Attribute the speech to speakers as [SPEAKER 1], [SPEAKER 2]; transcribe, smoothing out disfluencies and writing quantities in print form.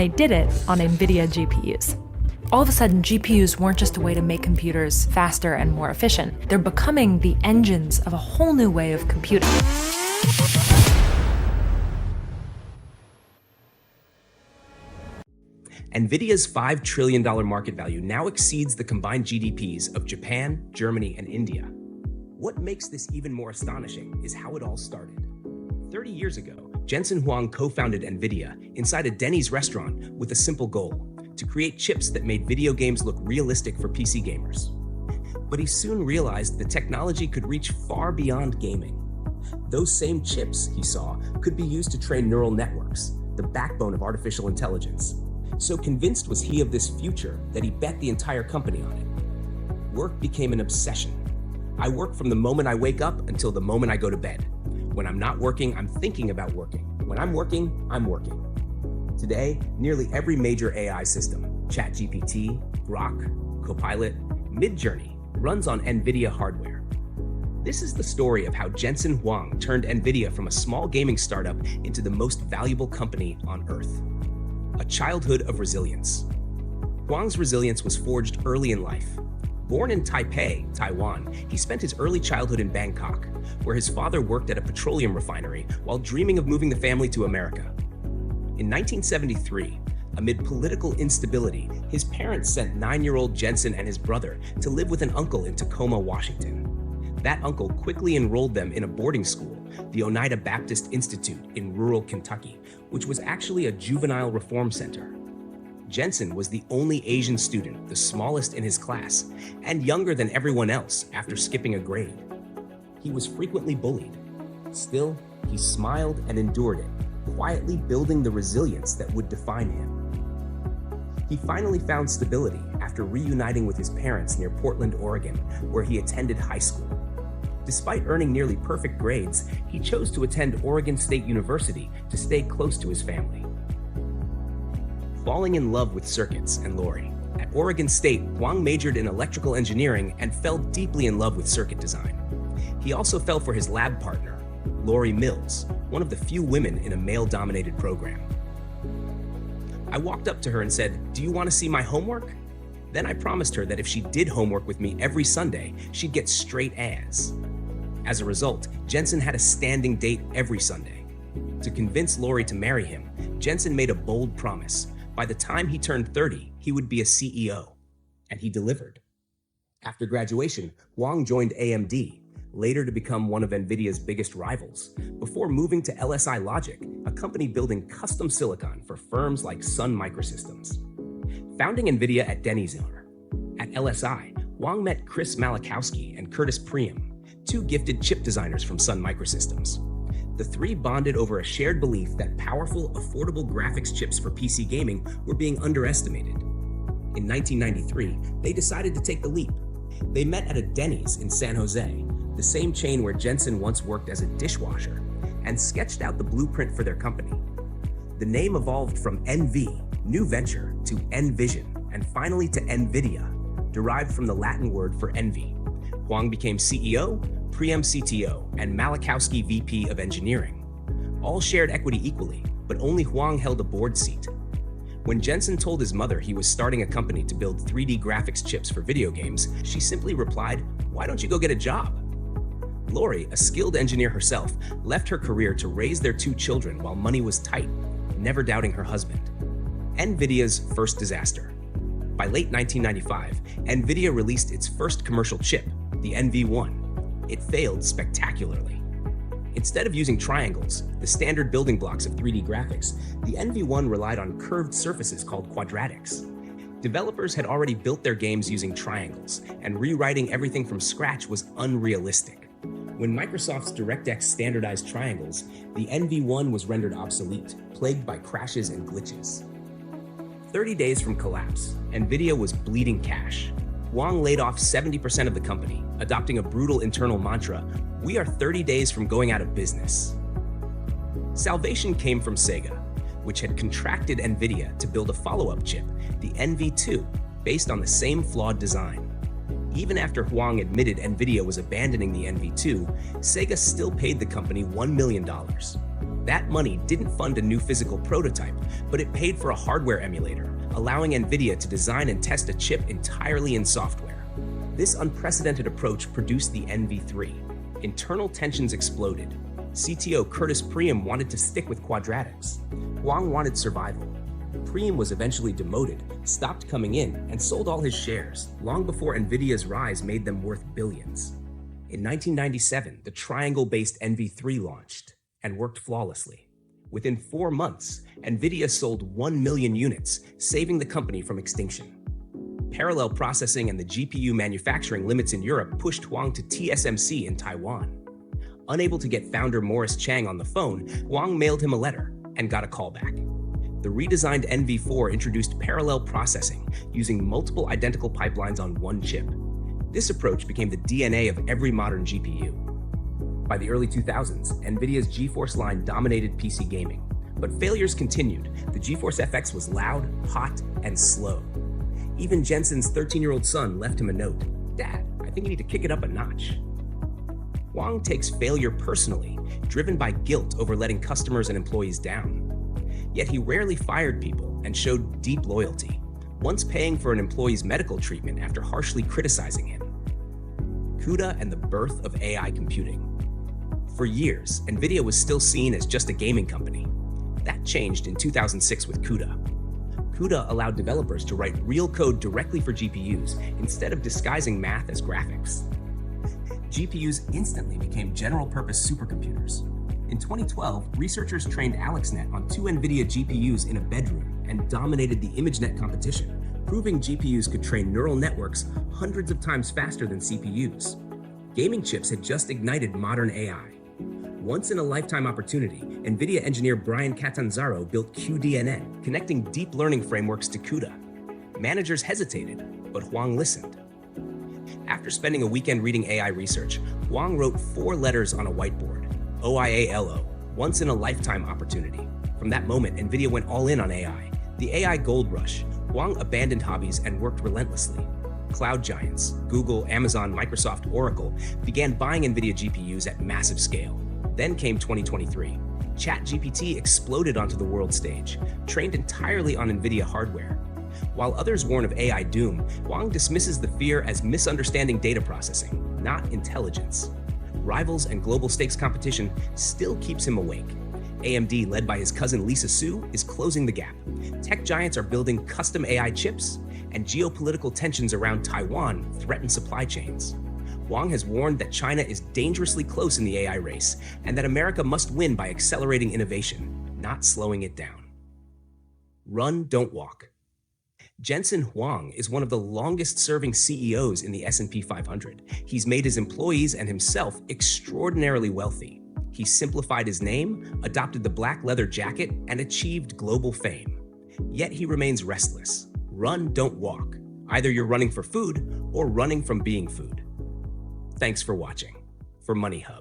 [SPEAKER 1] They did it on NVIDIA GPUs. All of a sudden, GPUs weren't just a way to make computers faster and more efficient. They're becoming the engines of a whole new way of computing.
[SPEAKER 2] NVIDIA's $5 trillion market value now exceeds the combined GDPs of Japan, Germany, and India. What makes this even more astonishing is how it all started. 30 years ago, Jensen Huang co-founded NVIDIA inside a Denny's restaurant with a simple goal: to create chips that made video games look realistic for PC gamers. But he soon realized the technology could reach far beyond gaming. Those same chips, he saw, could be used to train neural networks, the backbone of artificial intelligence. So convinced was he of this future that he bet the entire company on it. Work became an obsession. I work from the moment I wake up until the moment I go to bed. When I'm not working, I'm thinking about working. When I'm working, I'm working. Today, nearly every major AI system, ChatGPT, Grok, Copilot, Midjourney, runs on NVIDIA hardware. This is the story of how Jensen Huang turned NVIDIA from a small gaming startup into the most valuable company on Earth. A childhood of resilience. Huang's resilience was forged early in life. Born in Taipei, Taiwan, he spent his early childhood in Bangkok, where his father worked at a petroleum refinery while dreaming of moving the family to America. In 1973, amid political instability, his parents sent 9-year-old Jensen and his brother to live with an uncle in Tacoma, Washington. That uncle quickly enrolled them in a boarding school, the Oneida Baptist Institute in rural Kentucky, which was actually a juvenile reform center. Jensen was the only Asian student, the smallest in his class, and younger than everyone else after skipping a grade. He was frequently bullied. Still, he smiled and endured it, quietly building the resilience that would define him. He finally found stability after reuniting with his parents near Portland, Oregon, where he attended high school. Despite earning nearly perfect grades, he chose to attend Oregon State University to stay close to his family. Falling in love with circuits and Lori. At Oregon State, Huang majored in electrical engineering and fell deeply in love with circuit design. He also fell for his lab partner, Lori Mills, one of the few women in a male-dominated program. I walked up to her and said, "Do you want to see my homework?" Then I promised her that if she did homework with me every Sunday, she'd get straight A's. As a result, Jensen had a standing date every Sunday. To convince Lori to marry him, Jensen made a bold promise. By the time he turned 30, he would be a CEO. And he delivered. After graduation, Huang joined AMD, later to become one of NVIDIA's biggest rivals, before moving to LSI Logic, a company building custom silicon for firms like Sun Microsystems. Founding NVIDIA at Denny's. At LSI, Huang met Chris Malachowski and Curtis Priam, two gifted chip designers from Sun Microsystems. The three bonded over a shared belief that powerful, affordable graphics chips for PC gaming were being underestimated. In 1993, they decided to take the leap. They met at a Denny's in San Jose, the same chain where Jensen once worked as a dishwasher, and sketched out the blueprint for their company. The name evolved from NV, new venture, to NVision, and finally to NVIDIA, derived from the Latin word for envy. Huang became CEO, Priam CTO, and Malachowski VP of Engineering. All shared equity equally, but only Huang held a board seat. When Jensen told his mother he was starting a company to build 3D graphics chips for video games, she simply replied, "Why don't you go get a job?" Lori, a skilled engineer herself, left her career to raise their 2 children while money was tight, never doubting her husband. NVIDIA's first disaster. By late 1995, NVIDIA released its first commercial chip, the NV1. It failed spectacularly. Instead of using triangles, the standard building blocks of 3D graphics, the NV1 relied on curved surfaces called quadratics. Developers had already built their games using triangles, and rewriting everything from scratch was unrealistic. When Microsoft's DirectX standardized triangles, the NV1 was rendered obsolete, plagued by crashes and glitches. 30 days from collapse, NVIDIA was bleeding cash. Huang laid off 70% of the company, adopting a brutal internal mantra: "We are 30 days from going out of business." Salvation came from Sega, which had contracted NVIDIA to build a follow-up chip, the NV2, based on the same flawed design. Even after Huang admitted NVIDIA was abandoning the NV2, Sega still paid the company $1 million. That money didn't fund a new physical prototype, but it paid for a hardware emulator, allowing NVIDIA to design and test a chip entirely in software. This unprecedented approach produced the NV3. Internal tensions exploded. CTO Curtis Priam wanted to stick with quadratics. Huang wanted survival. Priam was eventually demoted, stopped coming in, and sold all his shares, long before NVIDIA's rise made them worth billions. In 1997, the triangle-based NV3 launched and worked flawlessly. Within 4 months, NVIDIA sold 1 million units, saving the company from extinction. Parallel processing and the GPU manufacturing limits in Europe pushed Huang to TSMC in Taiwan. Unable to get founder Morris Chang on the phone, Huang mailed him a letter and got a callback. The redesigned NV4 introduced parallel processing, using multiple identical pipelines on one chip. This approach became the DNA of every modern GPU. By the early 2000s, NVIDIA's GeForce line dominated PC gaming, but failures continued. The GeForce FX was loud, hot, and slow. Even Jensen's 13-year-old son left him a note. "Dad, I think you need to kick it up a notch." Huang takes failure personally, driven by guilt over letting customers and employees down. Yet he rarely fired people and showed deep loyalty, once paying for an employee's medical treatment after harshly criticizing him. CUDA and the birth of AI computing. For years, NVIDIA was still seen as just a gaming company. That changed in 2006 with CUDA. CUDA allowed developers to write real code directly for GPUs instead of disguising math as graphics. GPUs instantly became general-purpose supercomputers. In 2012, researchers trained AlexNet on 2 NVIDIA GPUs in a bedroom and dominated the ImageNet competition, proving GPUs could train neural networks hundreds of times faster than CPUs. Gaming chips had just ignited modern AI. Once-in-a-lifetime opportunity, NVIDIA engineer Brian Catanzaro built QDNN, connecting deep learning frameworks to CUDA. Managers hesitated, but Huang listened. After spending a weekend reading AI research, Huang wrote 4 letters on a whiteboard. OIALO, once-in-a-lifetime opportunity. From that moment, NVIDIA went all in on AI. The AI gold rush. Huang abandoned hobbies and worked relentlessly. Cloud giants, Google, Amazon, Microsoft, Oracle, began buying NVIDIA GPUs at massive scale. Then came 2023. ChatGPT exploded onto the world stage, trained entirely on NVIDIA hardware. While others warn of AI doom, Huang dismisses the fear as misunderstanding data processing, not intelligence. Rivals and global stakes competition still keeps him awake. AMD, led by his cousin Lisa Su, is closing the gap. Tech giants are building custom AI chips, and geopolitical tensions around Taiwan threaten supply chains. Huang has warned that China is dangerously close in the AI race, and that America must win by accelerating innovation, not slowing it down. Run, don't walk. Jensen Huang is one of the longest-serving CEOs in the S&P 500. He's made his employees and himself extraordinarily wealthy. He simplified his name, adopted the black leather jacket, and achieved global fame. Yet he remains restless. Run, don't walk. Either you're running for food or running from being food. Thanks for watching. For Money Hub.